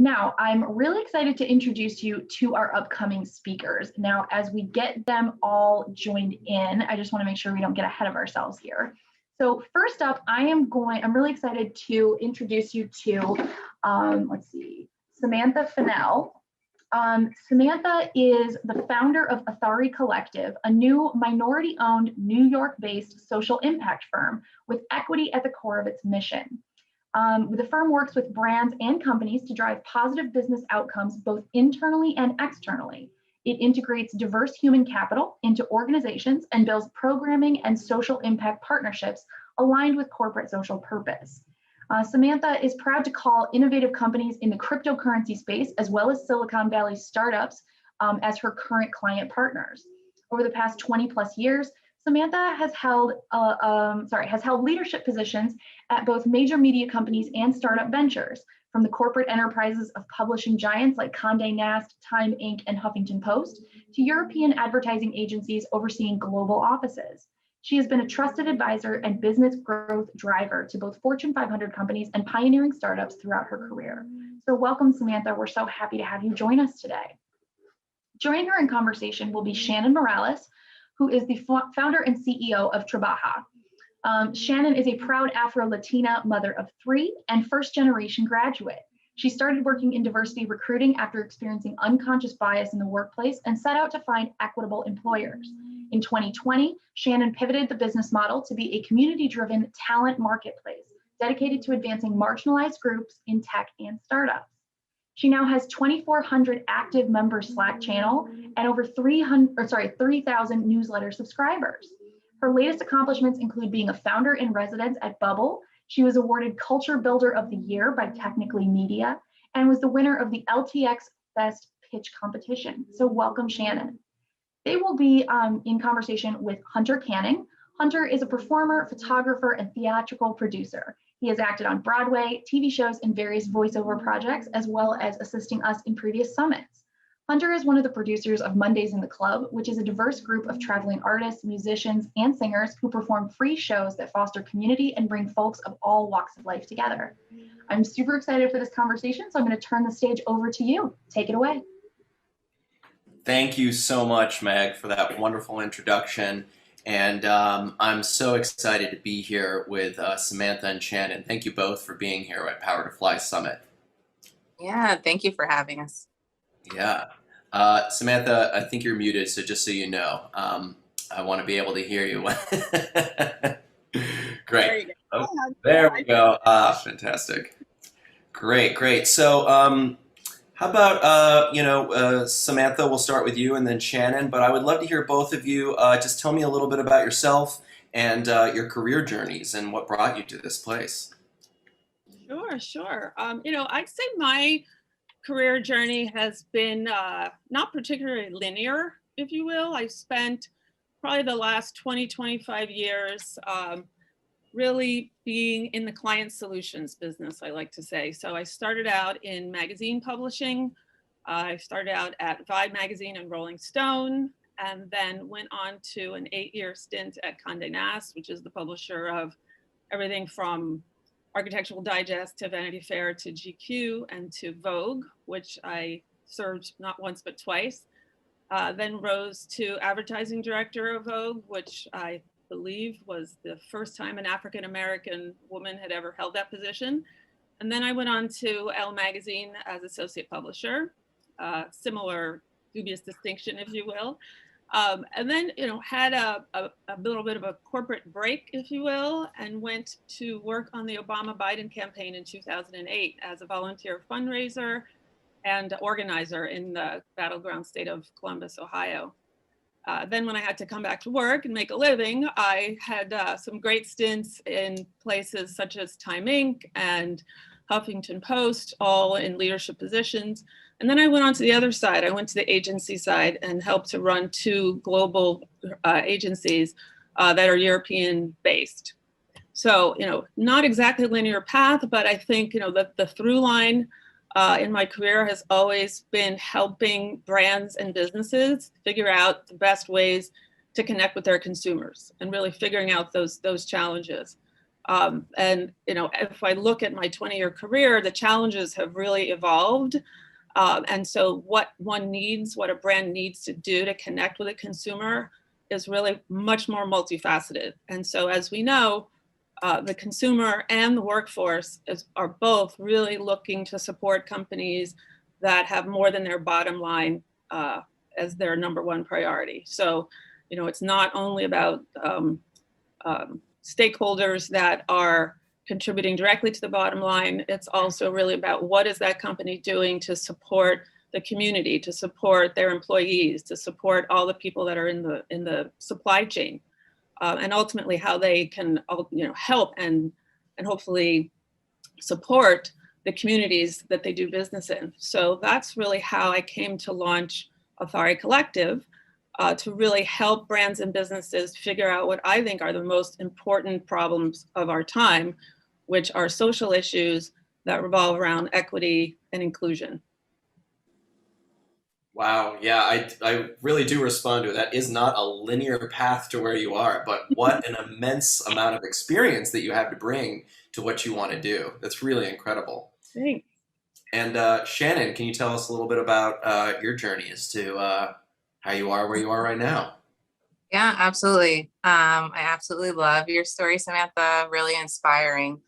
Now, I'm really excited to introduce you to our upcoming speakers. Now, as we get them all joined in, I just want to make sure we don't get ahead of ourselves here. So first up, I'm really excited to introduce you to, Samantha Fennell. Samantha is the founder of Athari Collective, a new minority-owned New York-based social impact firm with equity at the core of its mission. The firm works with brands and companies to drive positive business outcomes both internally and externally. It integrates diverse human capital into organizations and builds programming and social impact partnerships aligned with corporate social purpose. Samantha is proud to call innovative companies in the cryptocurrency space, as well as Silicon Valley startups, as her current client partners. Over the past 20 plus years, Samantha has held leadership positions at both major media companies and startup ventures, from the corporate enterprises of publishing giants like Condé Nast, Time Inc., and Huffington Post, to European advertising agencies overseeing global offices. She has been a trusted advisor and business growth driver to both Fortune 500 companies and pioneering startups throughout her career. So welcome, Samantha. We're so happy to have you join us today. Joining her in conversation will be Shannon Morales, who is the founder and CEO of Tribaja. Shannon is a proud Afro-Latina mother of 3 and first-generation graduate. She started working in diversity recruiting after experiencing unconscious bias in the workplace and set out to find equitable employers. In 2020, Shannon pivoted the business model to be a community-driven talent marketplace dedicated to advancing marginalized groups in tech and startups. She now has 2,400 active member Slack channel and over 3,000 newsletter subscribers. Her latest accomplishments include being a founder in residence at Bubble. She was awarded Culture Builder of the Year by Technically Media and was the winner of the LTX Best Pitch competition. So welcome, Shannon. They will be in conversation with Hunter Canning. Hunter is a performer, photographer, and theatrical producer. He has acted on Broadway, TV shows, and various voiceover projects, as well as assisting us in previous summits. Hunter is one of the producers of Mondays in the Club, which is a diverse group of traveling artists, musicians, and singers who perform free shows that foster community and bring folks of all walks of life together. I'm super excited for this conversation, so I'm going to turn the stage over to you. Take it away. Thank you so much, Meg, for that wonderful introduction. And I'm so excited to be here with Samantha and Shannon. Thank you both for being here at Power to Fly Summit. Yeah, thank you for having us. Yeah. Samantha, I think you're muted, so just so you know, I want to be able to hear you. Great. There we go. Fantastic. Great. So how about, Samantha, we'll start with you and then Shannon, but I would love to hear both of you just tell me a little bit about yourself and your career journeys and what brought you to this place. Sure. I'd say my career journey has been not particularly linear, if you will. I spent probably the last 25 years really being in the client solutions business, I like to say. So I started out in magazine publishing. I started out at Vibe magazine and Rolling Stone, and then went on to an 8-year stint at Condé Nast, which is the publisher of everything from Architectural Digest to Vanity Fair to GQ and to Vogue, which I served not once but twice. Then rose to advertising director of Vogue, which I believe was the first time an African-American woman had ever held that position. And then I went on to Elle magazine as associate publisher, similar dubious distinction, if you will. And then, had a little bit of a corporate break, if you will, and went to work on the Obama-Biden campaign in 2008 as a volunteer fundraiser and organizer in the battleground state of Columbus, Ohio. Then when I had to come back to work and make a living, I had some great stints in places such as Time Inc. and Huffington Post, all in leadership positions. And then I went on to the other side. I went to the agency side and helped to run 2 global agencies that are European based. So, not exactly a linear path, but I think, the through line in my career has always been helping brands and businesses figure out the best ways to connect with their consumers and really figuring out those challenges. And, if I look at my 20-year career, the challenges have really evolved. And so what a brand needs to do to connect with a consumer is really much more multifaceted. And so as we know, the consumer and the workforce are both really looking to support companies that have more than their bottom line as their number one priority. So, it's not only about stakeholders that are contributing directly to the bottom line. It's also really about what is that company doing to support the community, to support their employees, to support all the people that are in the supply chain, and ultimately how they can help and hopefully support the communities that they do business in. So that's really how I came to launch Athari Collective, to really help brands and businesses figure out what I think are the most important problems of our time, which are social issues that revolve around equity and inclusion. Wow. Yeah, I really do respond to it. That is not a linear path to where you are, but what an immense amount of experience that you have to bring to what you want to do. That's really incredible. Thanks. And Shannon, can you tell us a little bit about your journey as to how you are where you are right now? Yeah, absolutely. I absolutely love your story, Samantha. Really inspiring.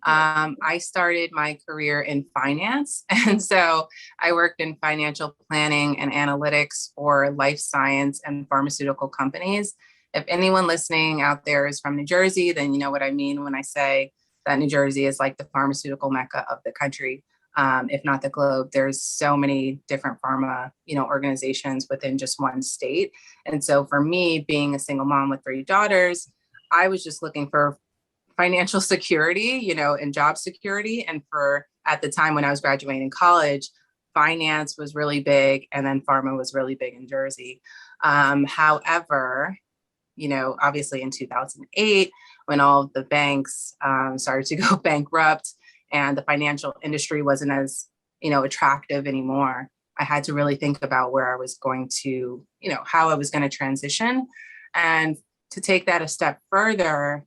I started my career in finance. And so I worked in financial planning and analytics for life science and pharmaceutical companies. If anyone listening out there is from New Jersey, then you know what I mean when I say that New Jersey is like the pharmaceutical mecca of the country, if not the globe. There's so many different pharma, organizations within just one state. And so for me, being a single mom with 3 daughters, I was just looking for financial security, and job security. And at the time when I was graduating college, finance was really big, and then pharma was really big in Jersey. However, obviously in 2008, when all of the banks started to go bankrupt and the financial industry wasn't as, attractive anymore, I had to really think about where I was going to, how I was going to transition. And to take that a step further,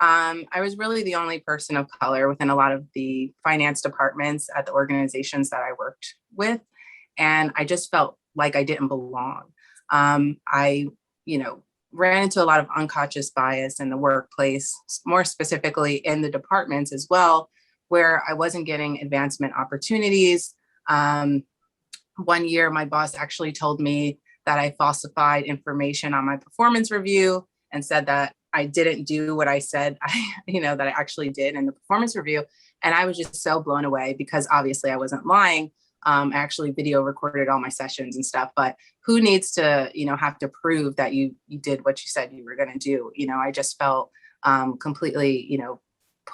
I was really the only person of color within a lot of the finance departments at the organizations that I worked with. And I just felt like I didn't belong. I ran into a lot of unconscious bias in the workplace, more specifically in the departments as well, where I wasn't getting advancement opportunities. One year, my boss actually told me that I falsified information on my performance review and said that I didn't do what I said that I actually did in the performance review. And I was just so blown away because obviously I wasn't lying. I actually video recorded all my sessions and stuff, but who needs to, have to prove that you did what you said you were going to do? I just felt completely,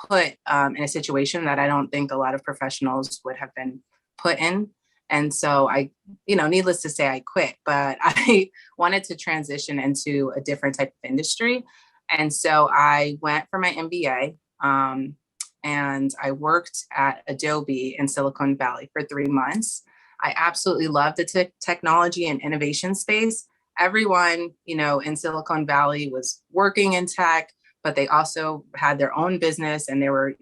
put in a situation that I don't think a lot of professionals would have been put in. And so I, needless to say, I quit, but I wanted to transition into a different type of industry. And so I went for my MBA, and I worked at Adobe in Silicon Valley for 3 months. I absolutely loved the technology and innovation space. Everyone, in Silicon Valley was working in tech, but they also had their own business, and they were,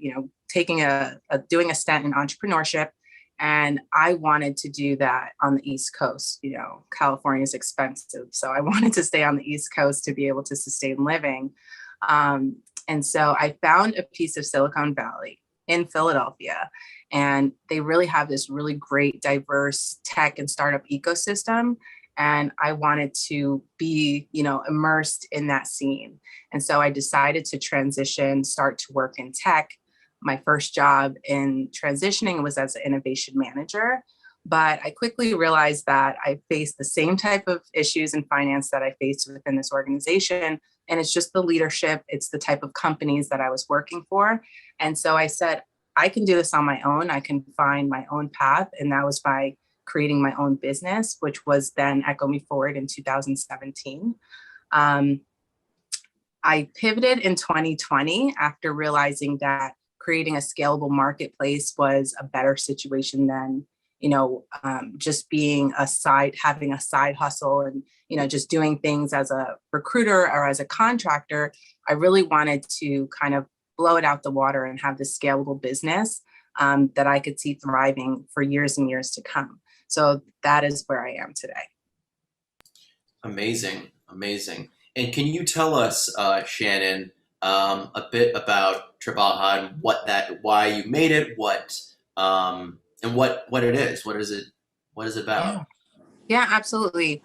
doing a stint in entrepreneurship. And I wanted to do that on the East Coast. California is expensive, so I wanted to stay on the East Coast to be able to sustain living. And so I found a piece of Silicon Valley in Philadelphia, and they really have this really great, diverse tech and startup ecosystem. And I wanted to be, immersed in that scene. And so I decided to start to work in tech. My first job in transitioning was as an innovation manager, but I quickly realized that I faced the same type of issues in finance that I faced within this organization. And it's just the leadership, it's the type of companies that I was working for. And so I said, I can do this on my own. I can find my own path. And that was by creating my own business, which was then Echo Me Forward in 2017. I pivoted in 2020 after realizing that creating a scalable marketplace was a better situation than, just being having a side hustle and, just doing things as a recruiter or as a contractor. I really wanted to kind of blow it out the water and have this scalable business that I could see thriving for years and years to come. So that is where I am today. Amazing, amazing. And can you tell us, Shannon, a bit about Tribaja and why you made it, and what it is? What is it about? Yeah, absolutely.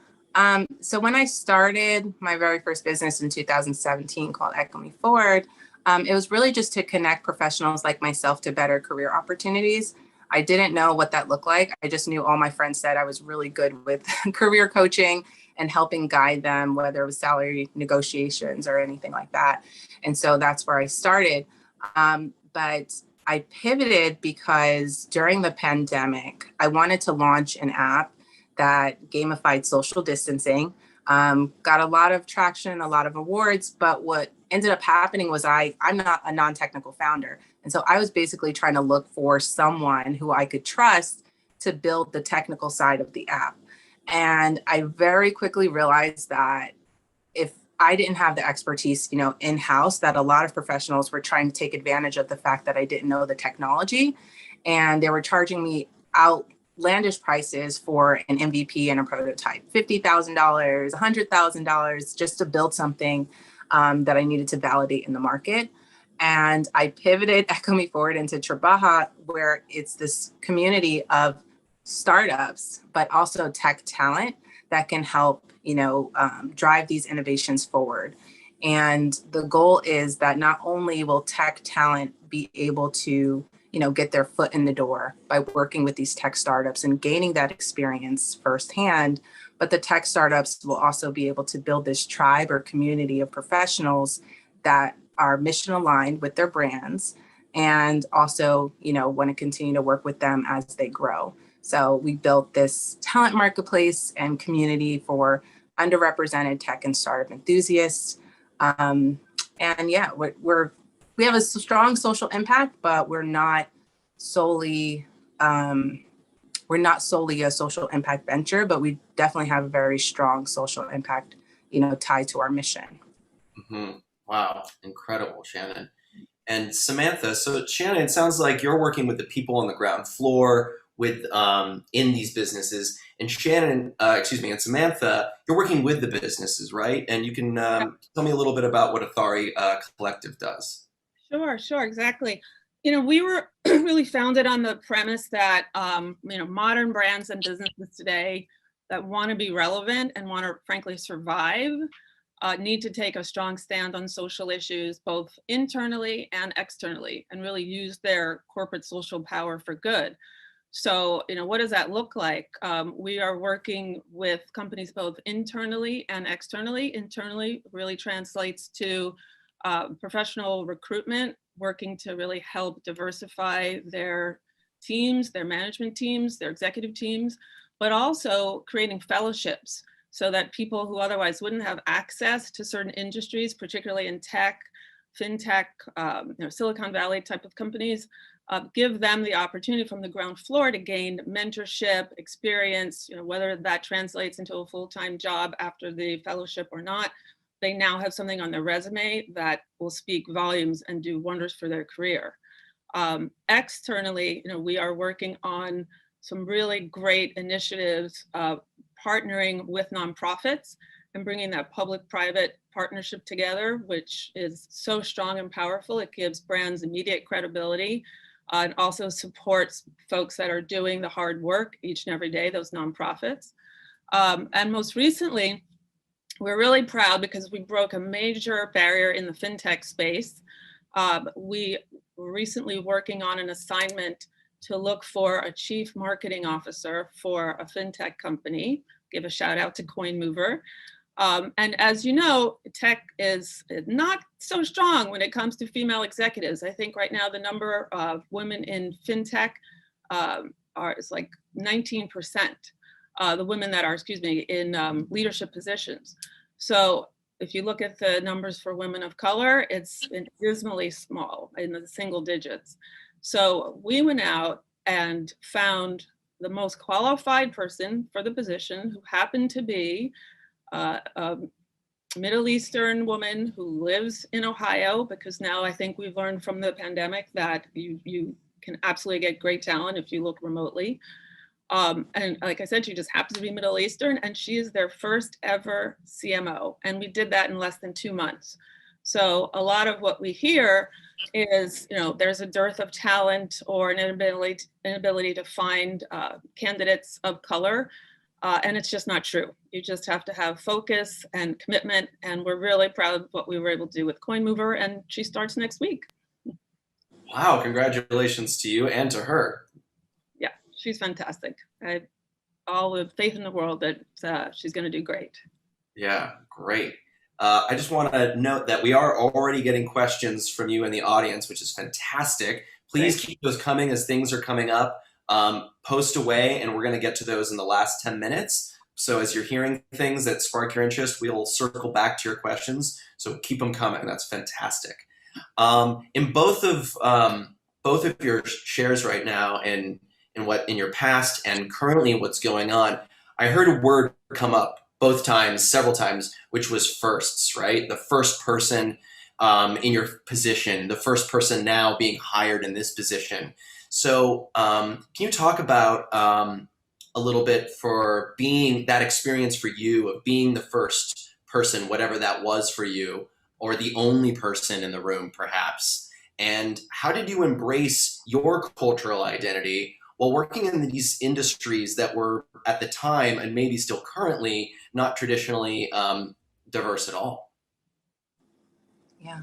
So when I started my very first business in 2017 called Echo Me Forward, it was really just to connect professionals like myself to better career opportunities. I didn't know what that looked like. I just knew all my friends said I was really good with career coaching and helping guide them, whether it was salary negotiations or anything like that. And so that's where I started. But I pivoted because during the pandemic, I wanted to launch an app that gamified social distancing. Got a lot of traction, a lot of awards, but what ended up happening was I'm not a non-technical founder. And so I was basically trying to look for someone who I could trust to build the technical side of the app. And I very quickly realized that if I didn't have the expertise, in-house, that a lot of professionals were trying to take advantage of the fact that I didn't know the technology, and they were charging me outlandish prices for an MVP and a prototype, $50,000, $100,000, just to build something that I needed to validate in the market. And I pivoted Echo Me Forward into Tribaja, where it's this community of startups, but also tech talent that can help, drive these innovations forward. And the goal is that not only will tech talent be able to, get their foot in the door by working with these tech startups and gaining that experience firsthand, but the tech startups will also be able to build this tribe or community of professionals that are mission aligned with their brands and also, want to continue to work with them as they grow. So we built this talent marketplace and community for underrepresented tech and startup enthusiasts. And yeah, we have a strong social impact, but we're not solely a social impact venture, but we definitely have a very strong social impact, tied to our mission. Mm-hmm. Wow, incredible, Shannon. And Samantha, so Shannon, it sounds like you're working with the people on the ground floor with in these businesses, and and Samantha, you're working with the businesses, right? And you can tell me a little bit about what Athari Collective does. Sure, exactly. We were really founded on the premise that, modern brands and businesses today that want to be relevant and want to, frankly, survive, need to take a strong stand on social issues, both internally and externally, and really use their corporate social power for good. So, what does that look like? We are working with companies both internally and externally. Internally really translates to professional recruitment, working to really help diversify their teams, their management teams, their executive teams, but also creating fellowships so that people who otherwise wouldn't have access to certain industries, particularly in tech, fintech, Silicon Valley type of companies, give them the opportunity from the ground floor to gain mentorship, experience, whether that translates into a full-time job after the fellowship or not. They now have something on their resume that will speak volumes and do wonders for their career. Externally, we are working on some really great initiatives, partnering with nonprofits and bringing that public-private partnership together, which is so strong and powerful. It gives brands immediate credibility and also supports folks that are doing the hard work each and every day, those nonprofits. And most recently, we're really proud because we broke a major barrier in the fintech space. We were recently working on an assignment to look for a chief marketing officer for a fintech company. Give a shout out to CoinMover. And as you know, tech is not so strong when it comes to female executives. I think right now the number of women in fintech is like 19%. The women that are, in leadership positions. So if you look at the numbers for women of color, it's dismally small, in the single digits. So we went out and found the most qualified person for the position, who happened to be Middle Eastern woman who lives in Ohio, because now I think we've learned from the pandemic that you can absolutely get great talent if you look remotely. And like I said, she just happens to be Middle Eastern, and she is their first ever CMO. And we did that in less than 2 months. So a lot of what we hear is, there's a dearth of talent or an inability to find candidates of color. And it's just not true. You just have to have focus and commitment. And we're really proud of what we were able to do with Coin Mover. And she starts next week. Wow, congratulations to you and to her. Yeah, she's fantastic. I have all the faith in the world that she's going to do great. Yeah, great. I just want to note that we are already getting questions from you in the audience, which is fantastic. Please keep those coming as things are coming up. Post away, and we're going to get to those in the last 10 minutes. So as you're hearing things that spark your interest, we'll circle back to your questions. So keep them coming. That's fantastic. In both of your shares right now, and in your past and currently what's going on, I heard a word come up both times, several times, which was firsts, right? The first person in your position, the first person now being hired in this position. So can you talk about a little bit for being that experience for you of being the first person, whatever that was for you, or the only person in the room perhaps, and how did you embrace your cultural identity while working in these industries that were at the time and maybe still currently not traditionally diverse at all? Yeah.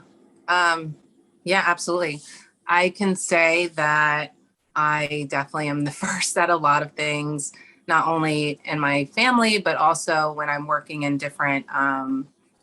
Yeah, absolutely. I can say that I definitely am the first at a lot of things, not only in my family, but also when I'm working in different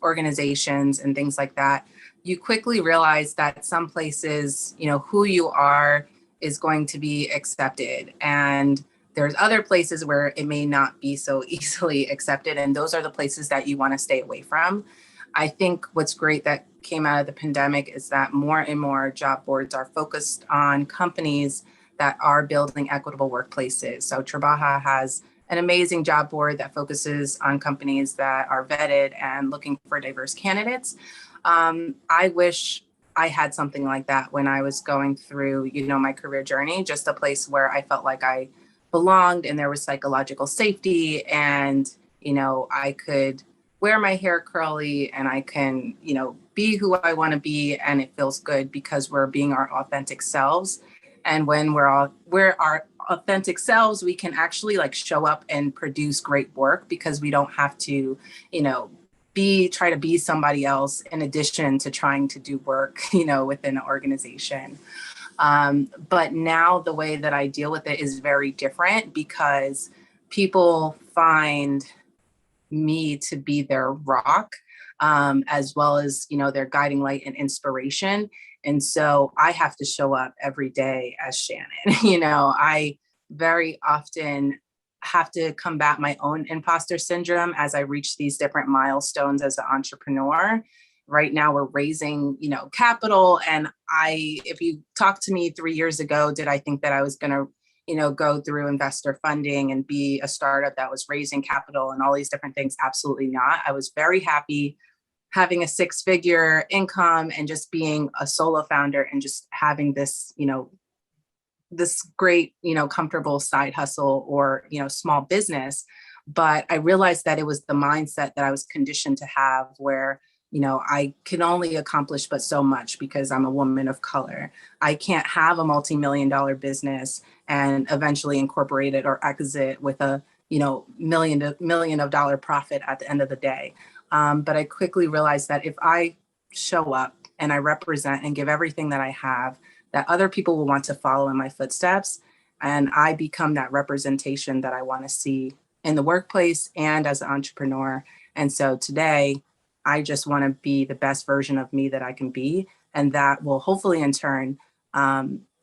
organizations and things like that. You quickly realize that some places, who you are is going to be accepted. And there's other places where it may not be so easily accepted. And those are the places that you want to stay away from. I think what's great that came out of the pandemic is that more and more job boards are focused on companies that are building equitable workplaces. So Tribaja has an amazing job board that focuses on companies that are vetted and looking for diverse candidates. I wish I had something like that when I was going through, my career journey, just a place where I felt like I belonged and there was psychological safety, and, I could wear my hair curly and I can, be who I want to be, and it feels good because we're being our authentic selves. And when we're our authentic selves, we can actually show up and produce great work because we don't have to, try to be somebody else in addition to trying to do work, within an organization. But now the way that I deal with it is very different because people find me to be their rock, as well as, their guiding light and inspiration. And so I have to show up every day as Shannon. I very often have to combat my own imposter syndrome as I reach these different milestones as an entrepreneur. Right now we're raising, capital. And if you talked to me 3 years ago, did I think that I was going to, go through investor funding and be a startup that was raising capital and all these different things? Absolutely not. I was very happy having a 6-figure income and just being a solo founder and just having this, this great, comfortable side hustle or, small business. But I realized that it was the mindset that I was conditioned to have where, I can only accomplish but so much because I'm a woman of color. I can't have a multi-million-dollar business and eventually incorporate it or exit with a, million of dollar profit at the end of the day. But I quickly realized that if I show up and I represent and give everything that I have, that other people will want to follow in my footsteps. And I become that representation that I want to see in the workplace and as an entrepreneur. And so today, I just want to be the best version of me that I can be. And that will hopefully in turn,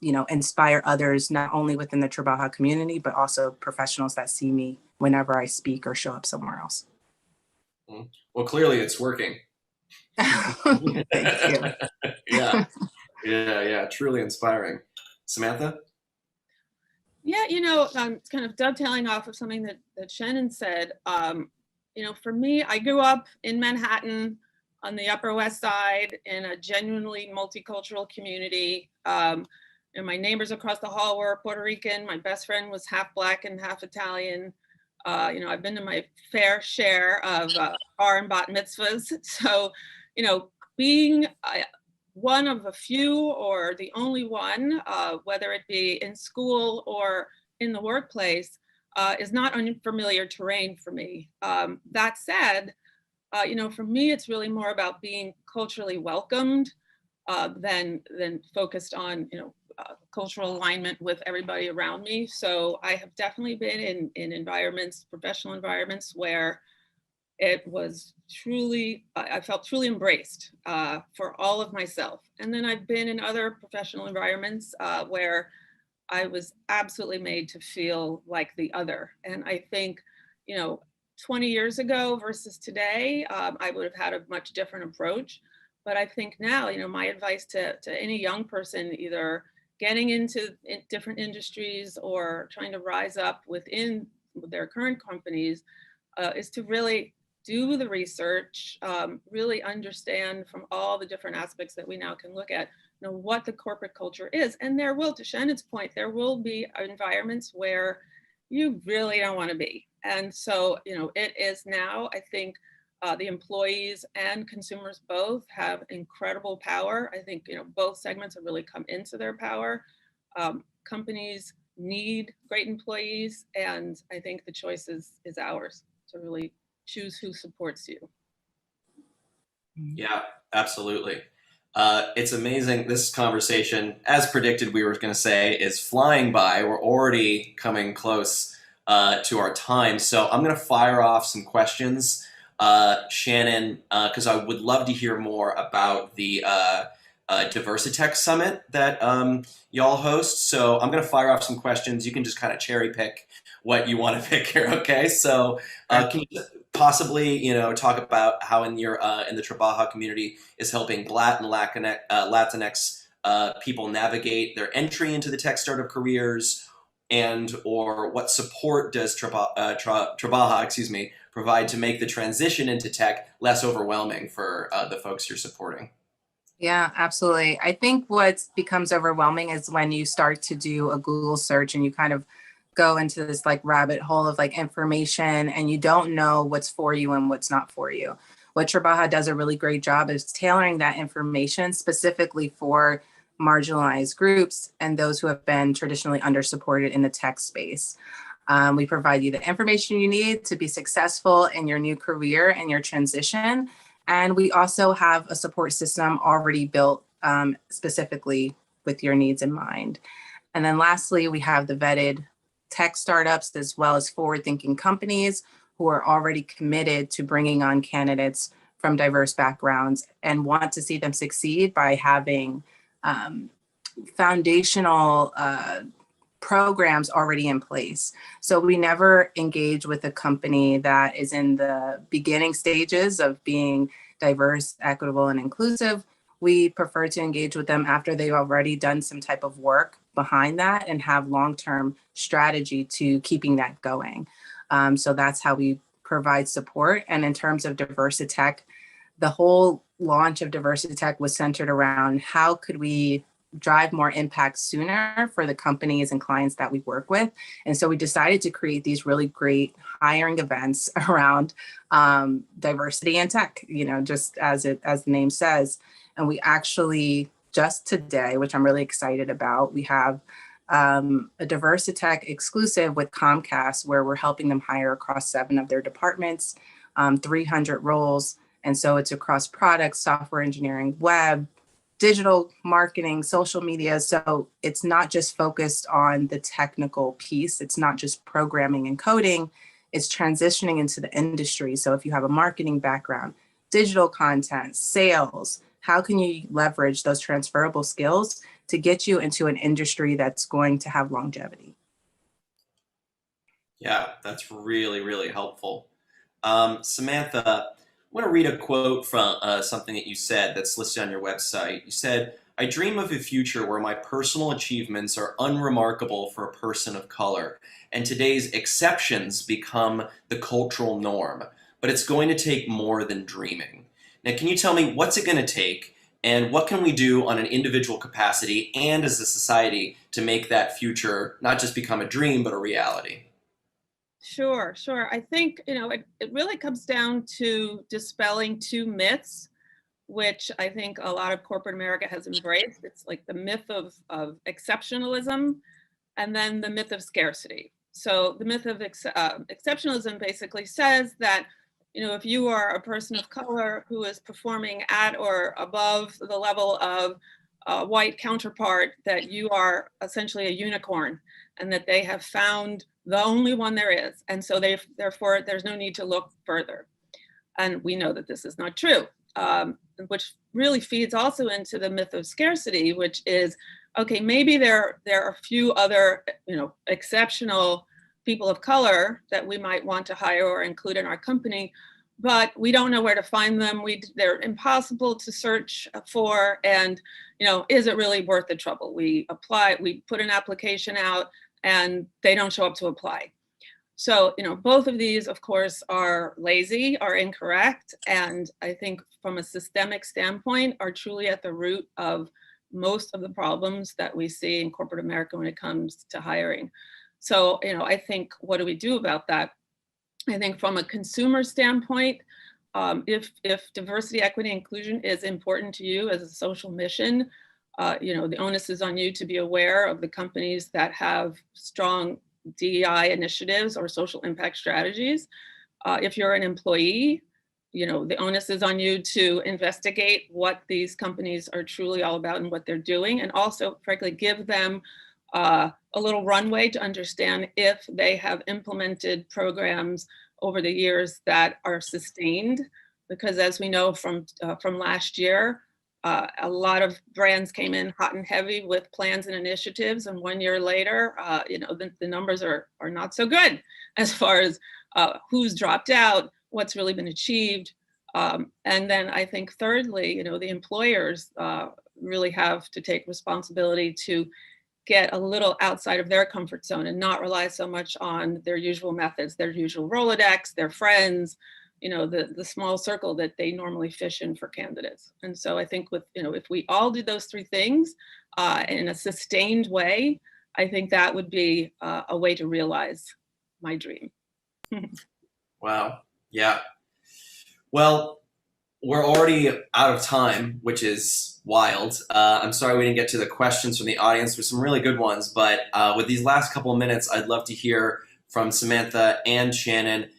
inspire others, not only within the Tribaja community, but also professionals that see me whenever I speak or show up somewhere else. Well, clearly it's working. Thank you. Yeah, truly inspiring. Samantha? Yeah, kind of dovetailing off of something that Shannon said, For me, I grew up in Manhattan on the Upper West Side in a genuinely multicultural community. And my neighbors across the hall were Puerto Rican. My best friend was half Black and half Italian. I've been to my fair share of bar and bat mitzvahs. So, being one of a few or the only one, whether it be in school or in the workplace, is not unfamiliar terrain for me. That said, for me, it's really more about being culturally welcomed than focused on, cultural alignment with everybody around me. So I have definitely been in environments, professional environments, where it was truly, I felt truly embraced for all of myself. And then I've been in other professional environments where I was absolutely made to feel like the other. And I think, 20 years ago versus today, I would have had a much different approach. But I think now, my advice to any young person, either getting into different industries or trying to rise up within their current companies, is to really do the research, really understand from all the different aspects that we now can look at, what the corporate culture is. And there will, to Shannon's point, there will be environments where you really don't want to be. And so, it is now, I think, the employees and consumers both have incredible power. I think, both segments have really come into their power. Companies need great employees, and I think the choice is ours to really choose who supports you. Yeah, absolutely. It's amazing. This conversation, as predicted, we were going to say, is flying by. We're already coming close to our time. So I'm going to fire off some questions, Shannon, because I would love to hear more about the Diversitech Summit that y'all host. So I'm going to fire off some questions. You can just kind of cherry pick what you want to pick here, okay? So can you possibly, talk about how in your in the Tribaja community is helping Black and Latinx people navigate their entry into the tech startup careers, and or what support does Tribaja, provide to make the transition into tech less overwhelming for the folks you're supporting? Yeah, absolutely. I think what becomes overwhelming is when you start to do a Google search and you kind of go into this rabbit hole of information, and you don't know what's for you and what's not for you. What Tribaja does a really great job is tailoring that information specifically for marginalized groups and those who have been traditionally undersupported in the tech space. We provide you the information you need to be successful in your new career and your transition. And we also have a support system already built specifically with your needs in mind. And then lastly, we have the vetted tech startups as well as forward-thinking companies who are already committed to bringing on candidates from diverse backgrounds and want to see them succeed by having foundational programs already in place. So we never engage with a company that is in the beginning stages of being diverse, equitable, and inclusive. We prefer to engage with them after they've already done some type of work behind that and have long-term strategy to keeping that going. So that's how we provide support. And in terms of Diversitech, the whole launch of Diversitech was centered around how could we drive more impact sooner for the companies and clients that we work with. And so we decided to create these really great hiring events around diversity in tech, just as the name says. And we actually just today, which I'm really excited about, we have a Diversitech exclusive with Comcast where we're helping them hire across 7 of their departments, 300 roles. And so it's across products, software engineering, web, digital marketing, social media. So it's not just focused on the technical piece. It's not just programming and coding. It's transitioning into the industry. So if you have a marketing background, digital content, sales, how can you leverage those transferable skills to get you into an industry that's going to have longevity? Yeah, that's really, really helpful. Samantha, I want to read a quote from something that you said that's listed on your website. You said, "I dream of a future where my personal achievements are unremarkable for a person of color, and today's exceptions become the cultural norm. but it's going to take more than dreaming. Now, can you tell me what's it going to take, and what can we do on an individual capacity and as a society to make that future not just become a dream, but a reality? Sure, sure. I think, it really comes down to dispelling two myths, which I think a lot of corporate America has embraced. It's like the myth of exceptionalism and then the myth of scarcity. So the myth of exceptionalism basically says that, if you are a person of color who is performing at or above the level of a white counterpart, that you are essentially a unicorn and that they have found the only one there is. And so therefore, there's no need to look further. And we know that this is not true, which really feeds also into the myth of scarcity, which is, okay, maybe there are a few other, exceptional people of color that we might want to hire or include in our company, but we don't know where to find them. They're impossible to search for, and is it really worth the trouble? We put an application out, and they don't show up to apply. So, both of these, of course, are lazy, are incorrect, and I think from a systemic standpoint are truly at the root of most of the problems that we see in corporate America when it comes to hiring. So, I think, what do we do about that? I think from a consumer standpoint, if diversity, equity, inclusion is important to you as a social mission, the onus is on you to be aware of the companies that have strong DEI initiatives or social impact strategies. If you're an employee, the onus is on you to investigate what these companies are truly all about and what they're doing, and also, frankly, give them a little runway to understand if they have implemented programs over the years that are sustained. Because as we know from last year, a lot of brands came in hot and heavy with plans and initiatives, and 1 year later, the numbers are not so good as far as who's dropped out, what's really been achieved. And then I think thirdly, the employers really have to take responsibility to get a little outside of their comfort zone and not rely so much on their usual methods, their usual Rolodex, their friends, the small circle that they normally fish in for candidates. And so I think if we all do those three things in a sustained way, I think that would be a way to realize my dream. Wow. Yeah. Well, we're already out of time, which is wild. I'm sorry we didn't get to the questions from the audience. There's some really good ones, but with these last couple of minutes, I'd love to hear from Samantha and Shannon.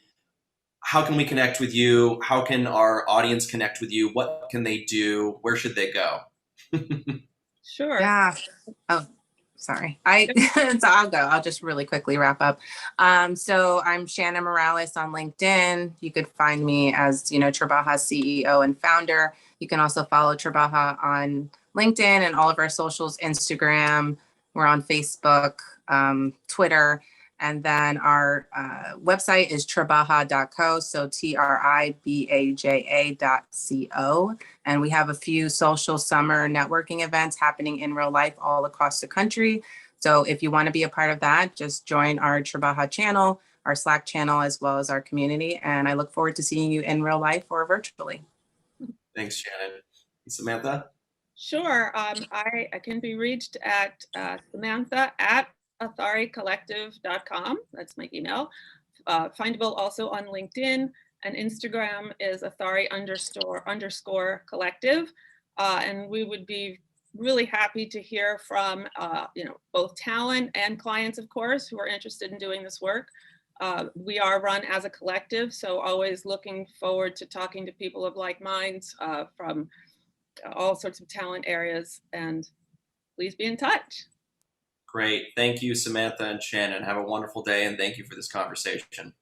How can we connect with you? How can our audience connect with you? What can they do? Where should they go? Sure. Yeah. Oh, sorry. So I'll go. I'll just really quickly wrap up. So I'm Shannon Morales on LinkedIn. You could find me as, Tribaja's CEO and founder. You can also follow Tribaja on LinkedIn and all of our socials, Instagram. We're on Facebook, Twitter. And then our website is tribaja.co, so tribaja.co. And we have a few social summer networking events happening in real life all across the country. So if you want to be a part of that, just join our Tribaja channel, our Slack channel, as well as our community. And I look forward to seeing you in real life or virtually. Thanks, Shannon. Samantha? Sure. I can be reached at Samantha at AthariCollective.com. That's my email. Findable also on LinkedIn, and Instagram is Athari_collective. And we would be really happy to hear from both talent and clients, of course, who are interested in doing this work. We are run as a collective, so always looking forward to talking to people of like minds from all sorts of talent areas, and please be in touch. Great. Thank you, Samantha and Shannon. Have a wonderful day, and thank you for this conversation.